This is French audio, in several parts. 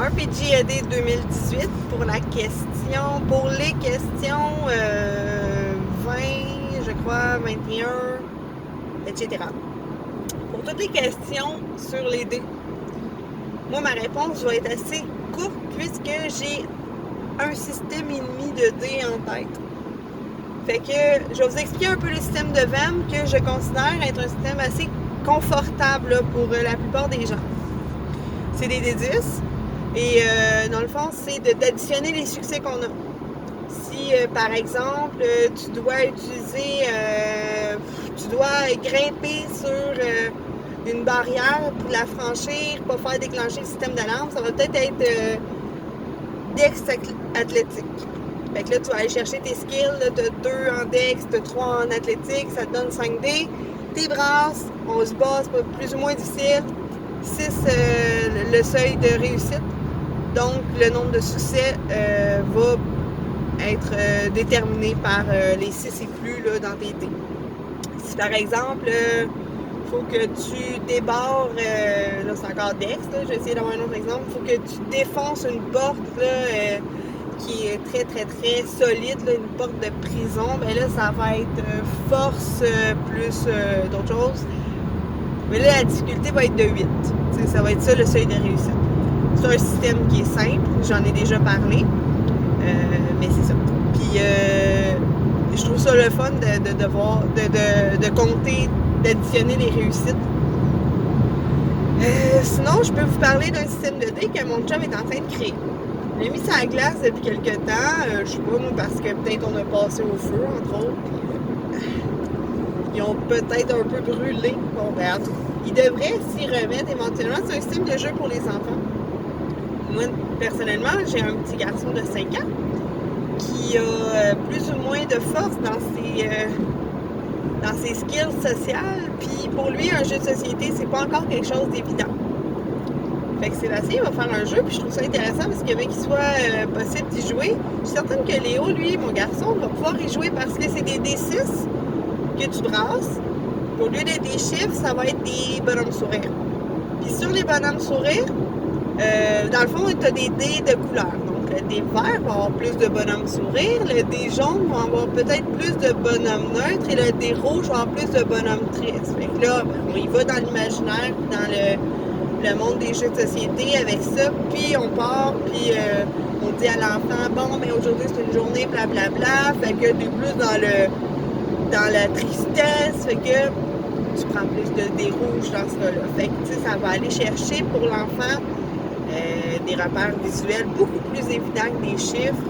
RPGAD 2018 pour les questions 20, je crois, 21, etc. Pour toutes les questions sur les dés, moi, ma réponse va être assez courte puisque j'ai un système et demi de dés en tête. Fait que je vais vous expliquer un peu le système de VEM que je considère être un système assez confortable là, pour la plupart des gens. C'est des D10 et dans le fond, c'est d'additionner les succès qu'on a. Si, par exemple, tu dois grimper sur une barrière pour la franchir, pas faire déclencher le système d'alarme, ça va peut-être être Dex athlétique. Fait que là, tu vas aller chercher tes skills, tu as 2 en Dex, tu as 3 en athlétique, ça te donne 5D. Tes brasses, on se bat, c'est plus ou moins difficile. 6, le seuil de réussite. Donc, le nombre de succès va être déterminé par les 6 et plus là, dans tes dés. Si par exemple, il faut que tu débarres, là c'est encore Dex, là, je vais essayer d'avoir un autre exemple, il faut que tu défonces une porte là, qui est très très très solide, là, une porte de prison, ben là ça va être force plus d'autres choses. Mais là la difficulté va être de 8. T'sais, ça va être ça le seuil de réussite. C'est un système qui est simple, j'en ai déjà parlé, mais c'est ça. Puis je trouve ça le fun de compter, d'additionner les réussites. Sinon, je peux vous parler d'un système de dés que mon chum est en train de créer. Je l'ai mis sur la glace depuis quelques temps, je sais pas moi, parce que peut-être on a passé au feu, entre autres, puis ils ont peut-être un peu brûlé. Bon, ben, en tout cas, ils devraient s'y remettre éventuellement. C'est un système de jeu pour les enfants. Moi, personnellement, j'ai un petit garçon de 5 ans qui a plus ou moins de force dans ses skills sociales. Puis pour lui, un jeu de société, c'est pas encore quelque chose d'évident. Fait que Sébastien va faire un jeu, puis je trouve ça intéressant parce qu'il veut qu'il soit possible d'y jouer. Je suis certaine que Léo, lui, mon garçon, va pouvoir y jouer parce que c'est des D6 que tu brasses. Au lieu d'être des chiffres, ça va être des bonhommes sourires. Puis sur les bonhommes sourires, dans le fond, tu as des dés de couleur. Donc, le dé vert va avoir plus de bonhommes sourires, le dé jaune va avoir peut-être plus de bonhommes neutres et le dé rouge va avoir plus de bonhommes tristes. Fait que là, on y va dans l'imaginaire, dans le monde des jeux de société avec ça, puis on part, puis on dit à l'enfant, bon, mais aujourd'hui c'est une journée blablabla, fait que t'es plus dans la tristesse, fait que tu prends plus de dés rouges dans ce cas-là. Fait que, tu sais, ça va aller chercher pour l'enfant des repères visuels beaucoup plus évidents que des chiffres,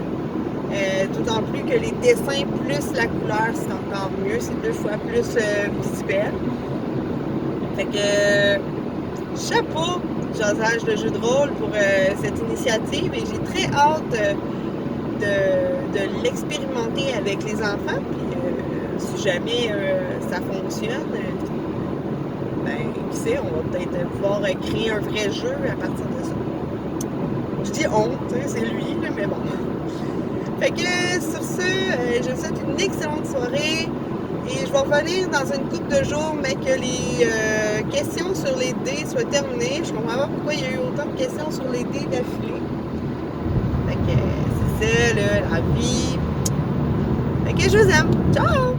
d'autant plus que les dessins plus la couleur, c'est encore mieux, c'est 2 fois plus visuel. Fait que chapeau, Jasage de jeu de rôle pour cette initiative et j'ai très hâte de l'expérimenter avec les enfants. Puis si jamais ça fonctionne, ben qui sait, on va peut-être pouvoir créer un vrai jeu à partir de ça. Je dis honte, c'est lui, mais bon. Fait que sur ce, je vous souhaite une excellente soirée. Et je vais revenir dans une couple de jours, mais que les questions sur les dés soient terminées. Je comprends pas pourquoi il y a eu autant de questions sur les dés d'affilée. Fait que c'est ça, là, la vie. Fait que je vous aime. Ciao!